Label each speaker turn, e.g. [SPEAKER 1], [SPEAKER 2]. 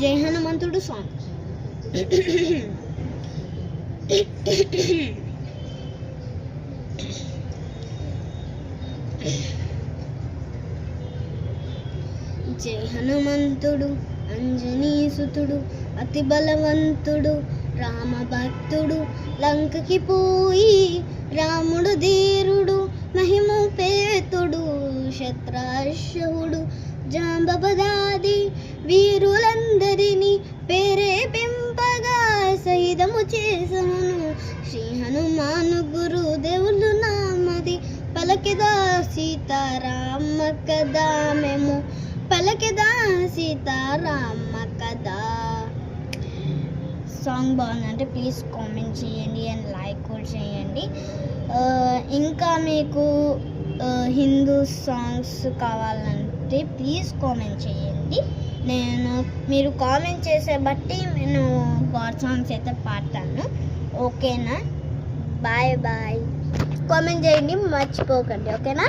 [SPEAKER 1] జై హనుమంతుడు సాంగ్. జై హనుమంతుడు అంజనీసుతుడు అతి బలవంతుడు రామభక్తుడు లంకకి పోయి రాముడు ధీరుడు మహిమోపేతుడు శత్రాశవుడు జాంబపదాది వీరులందరినీ ప్రేరేపింపగా సహితము చేసమును శ్రీ హనుమాను గురుదేవులు నామది పలకెదా సీతారామ కదా మేము పలకెదా సీతారామ కదా. సాంగ్ బాగుందంటే ప్లీజ్ కామెంట్ చేయండి అండ్ లైక్ కూడా చేయండి. ఇంకా మీకు హిందూ సాంగ్స్ కావాలంటే ప్లీజ్ కామెంట్ చేయండి. మీరు కామెంట్ చేసే బట్టి నేను గాడ్ సాంగ్స్ అయితే పాడతాను. ఓకేనా? Bye bye. కామెంట్ చేయండి మర్చిపోకండి. ఓకేనా?